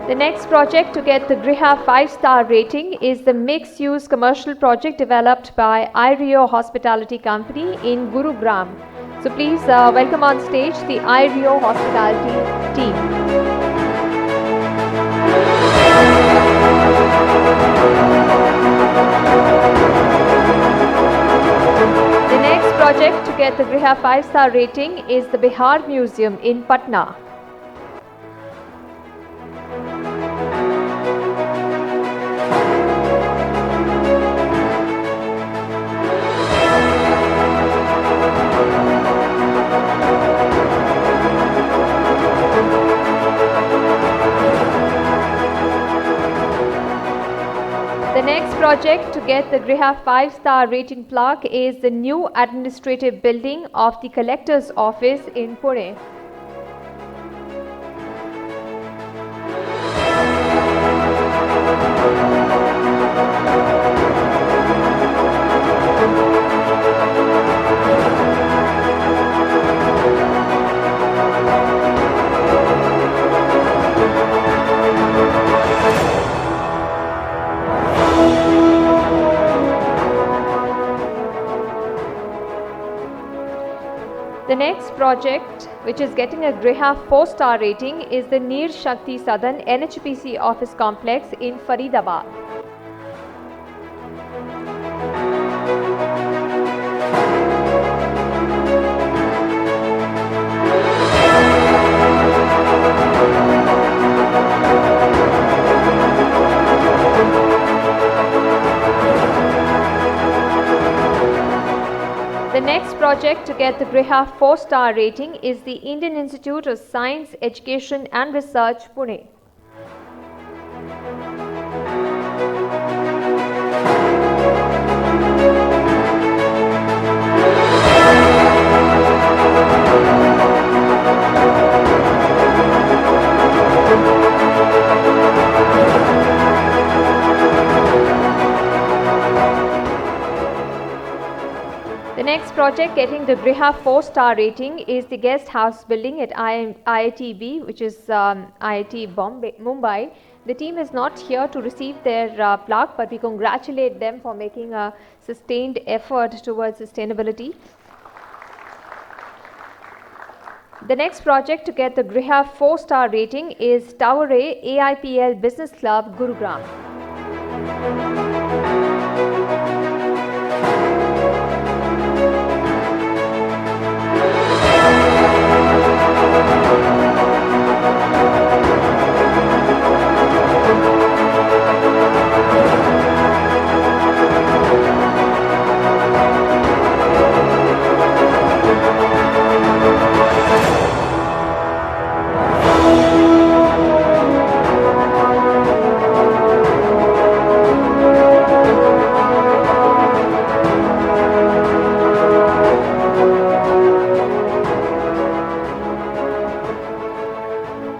The next project to get the GRIHA 5-star rating is the mixed-use commercial project developed by iRio Hospitality Company in Gurugram. So please welcome on stage the iRio Hospitality team. The next project to get the GRIHA 5-star rating is the Bihar Museum in Patna. The next project to get the GRIHA 5-star rating plaque is the new administrative building of the Collector's Office in Pune. The next project, which is getting a GRIHA 4-star rating, is the Neer Shakti Sadan NHPC office complex in Faridabad. The next project to get the GRIHA 4-star rating is the Indian Institute of Science, Education and Research, Pune. project getting the GRIHA 4-star rating is the guest house building at IITB, which is IIT Mumbai. The team is not here to receive their plaque, but we congratulate them for making a sustained effort towards sustainability. The next project to get the GRIHA 4-star rating is Tower A AIPL Business Club, Gurugram.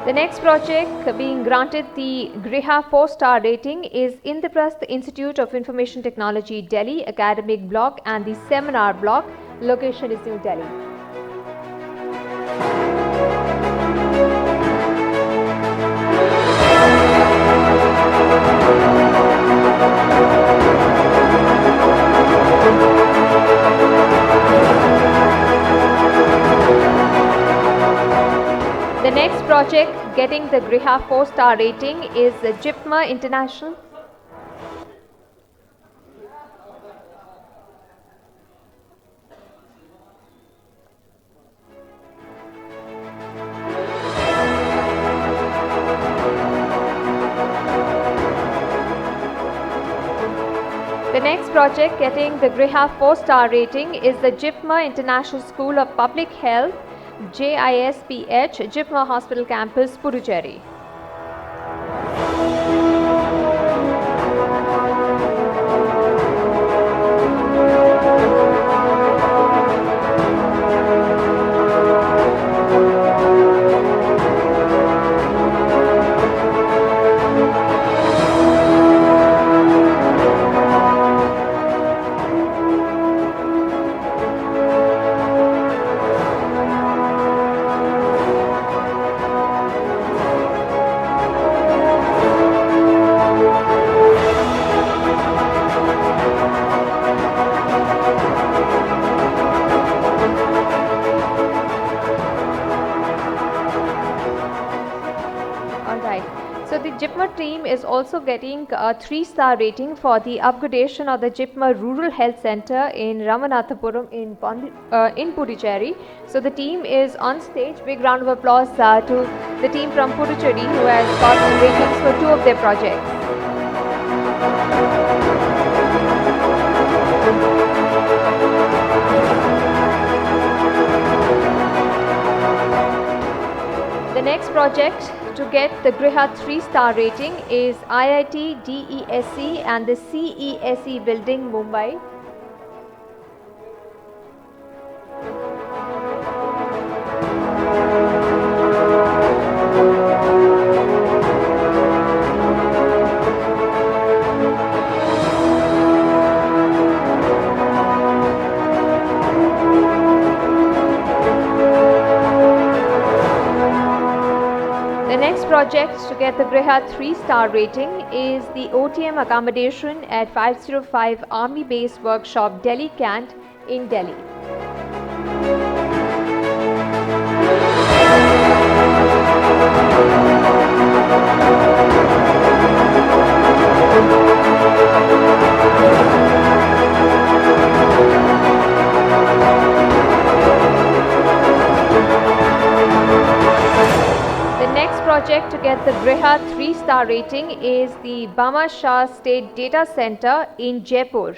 The next project being granted the GRIHA 4-star rating is Indraprasth Institute of Information Technology, Delhi, Academic Block and the Seminar Block. Location is New Delhi. The next project getting the GRIHA 4-star rating is the JIPMA International. The next project getting the GRIHA 4-star rating is the JIPMA International School of Public Health, JISPH, JIPMA Hospital Campus, Puducherry. JIPMA team is also getting a 3-star rating for the upgradation of the JIPMA Rural Health Center in Ramanathapuram in Puducherry. So the team is on stage. Big round of applause to the team from Puducherry who has got the ratings for 2 of their projects. The next project to get the GRIHA 3-star rating is IIT DESE and the CESE building, Mumbai. Project to get the GRIHA 3-star rating is the OTM accommodation at 505 Army Base Workshop, Delhi Cant in Delhi. Project to get the GRIHA 3-star rating is the Bama Shah State Data Center in Jaipur.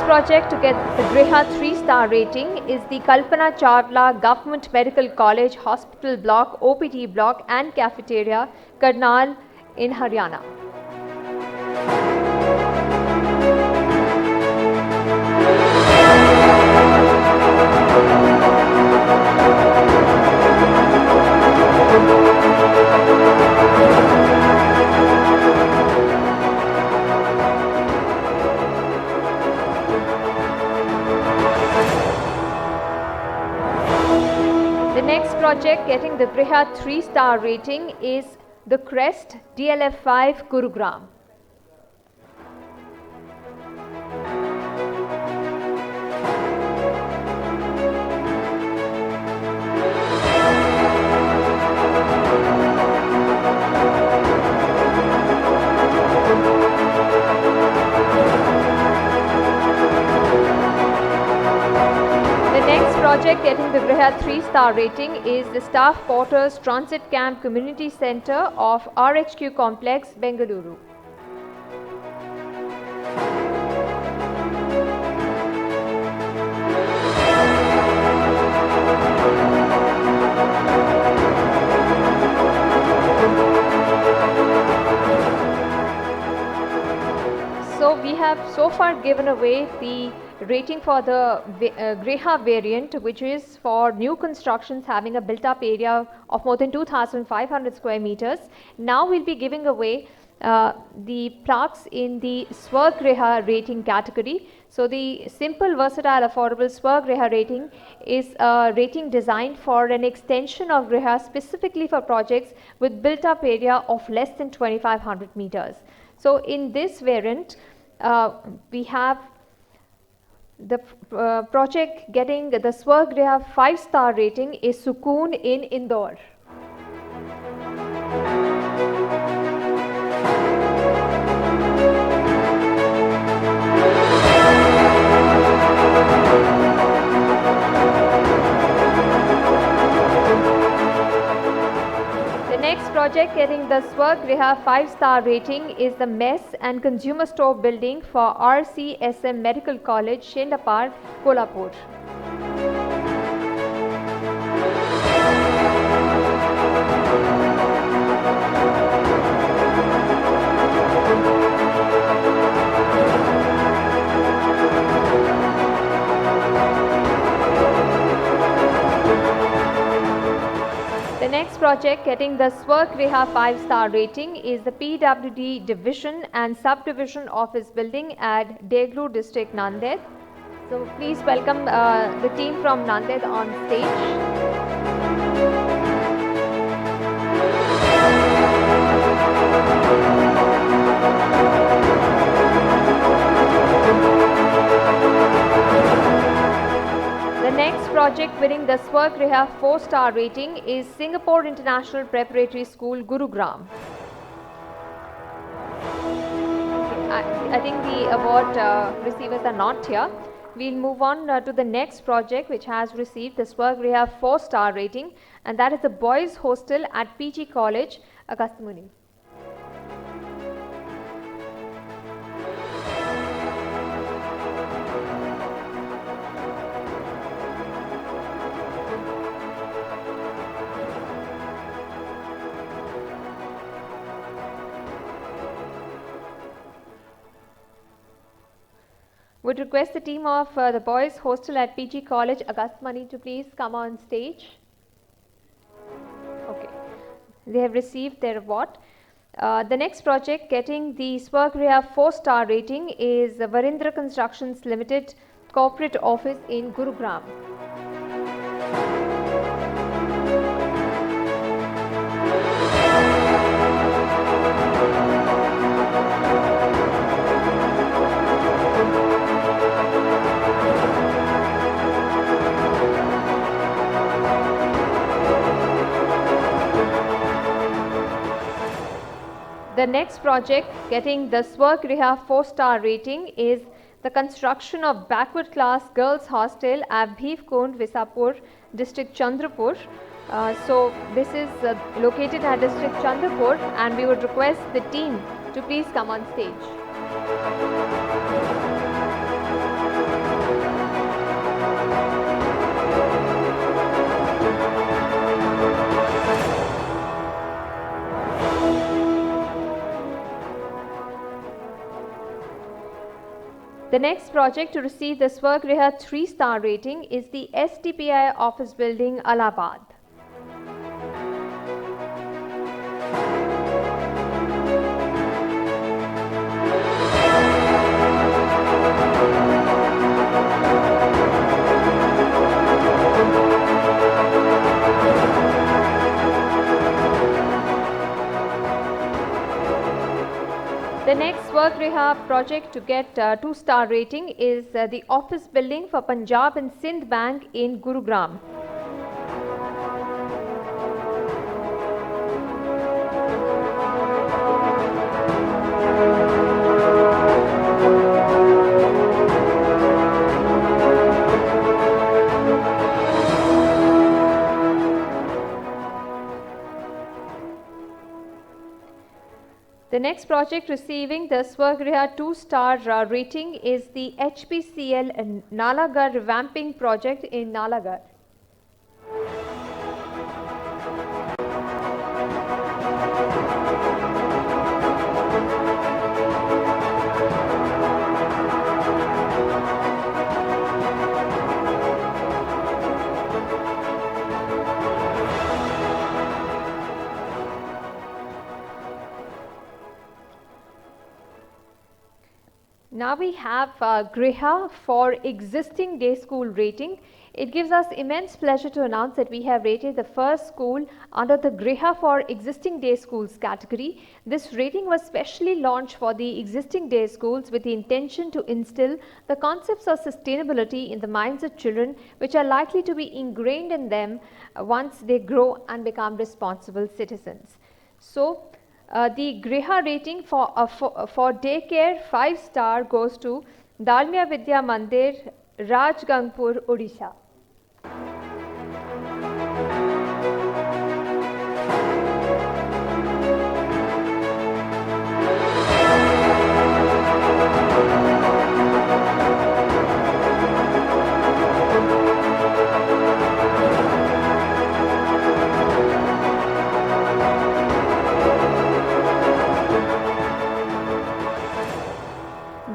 project to get the GRIHA 3-star rating is the Kalpana Chawla Government Medical College Hospital Block, OPD Block and Cafeteria, Karnal in Haryana. The next project getting the GRIHA 3-star rating is the CREST DLF5 Gurugram. Project getting the GRIHA 3-star rating is the Staff Quarters Transit Camp Community Center of RHQ Complex, Bengaluru. So we have so far given away the rating for the GRIHA variant, which is for new constructions having a built-up area of more than 2,500 square meters. Now we'll be giving away the plaques in the SWA-GRIHA rating category. So the simple, versatile, affordable SWA-GRIHA rating is a rating designed for an extension of GRIHA specifically for projects with built-up area of less than 2,500 meters. So in this variant, we have the project getting the SWA-GRIHA 5-star rating is Sukoon in Indore. The next project getting the SWA-GRIHA 5-star rating is the Mess and Consumer Store building for RCSM Medical College, Shendapar, Kolhapur. The next project getting the SWA-GRIHA 5-star rating is the PWD Division and Subdivision Office Building at Deglu District, Nanded. So please welcome the team from Nanded on stage. The next project winning the SWA-GRIHA 4-star rating is Singapore International Preparatory School, Gurugram. I think the award receivers are not here. We'll move on to the next project which has received the SWA-GRIHA 4-star rating, and that is the Boys Hostel at PG College, Agastmuni. Would request the team of the Boys Hostel at PG College, Agastmani, to please come on stage. Okay, they have received their award. The next project getting the SWA-GRIHA 4-star rating is Varindra Constructions Limited Corporate Office in Gurugram. The next project getting the SWA-GRIHA 4-star rating is the construction of backward class girls hostel at Bhivkund, Visapur, District Chandrapur. So this is located at District Chandrapur, and we would request the team to please come on stage. The next project to receive the SWGRIHA 3-star rating is the STPI office building, Allahabad. The next SWGRIHA project to get 2-star rating is the office building for Punjab and Sindh Bank in Gurugram. The next project receiving the SWGRIHA 2-star rating is the HPCL Nalagarh revamping project in Nalagarh. Now we have GRIHA for existing day school rating. It gives us immense pleasure to announce that we have rated the first school under the GRIHA for existing day schools category. This rating was specially launched for the existing day schools with the intention to instill the concepts of sustainability in the minds of children, which are likely to be ingrained in them once they grow and become responsible citizens. So, the GRIHA rating for daycare 5-star goes to Dalmia Vidya Mandir, Rajgangpur, Odisha.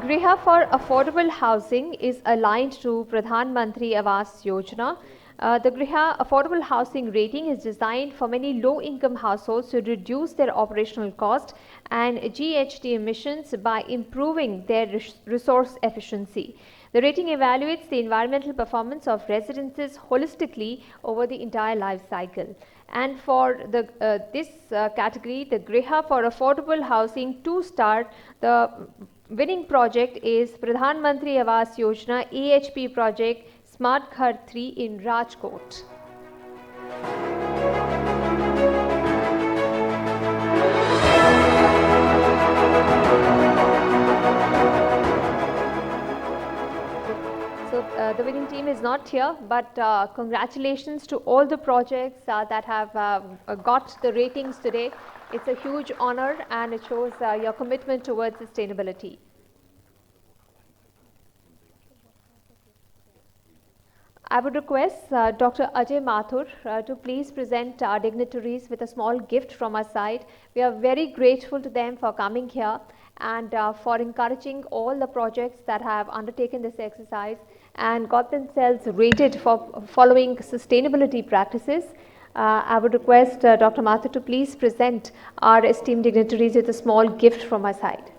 GRIHA for affordable housing is aligned to Pradhan Mantri Awas Yojana. The GRIHA affordable housing rating is designed for many low-income households to reduce their operational cost and GHG emissions by improving their resource efficiency. The rating evaluates the environmental performance of residences holistically over the entire life cycle. And for this category, the GRIHA for affordable housing 2-star, the winning project is Pradhan Mantri Awas Yojana EHP project Smart Ghar 3 in Rajkot. So the winning team is not here, but congratulations to all the projects that have got the ratings today. It's a huge honor and it shows your commitment towards sustainability. I would request Dr. Ajay Mathur to please present our dignitaries with a small gift from our side. We are very grateful to them for coming here and for encouraging all the projects that have undertaken this exercise and got themselves rated for following sustainability practices. I would request Dr. Mathur to please present our esteemed dignitaries with a small gift from our side.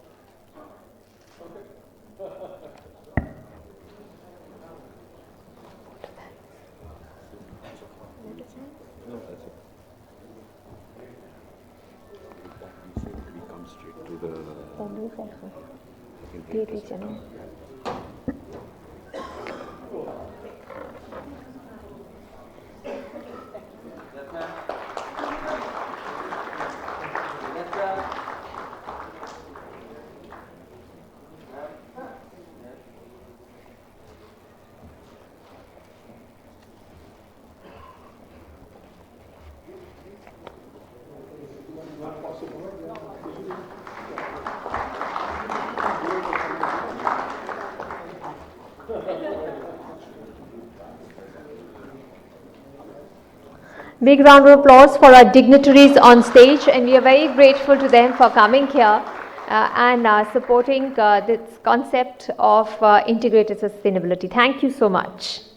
Big round of applause for our dignitaries on stage, and we are very grateful to them for coming here and supporting this concept of integrated sustainability. Thank you so much.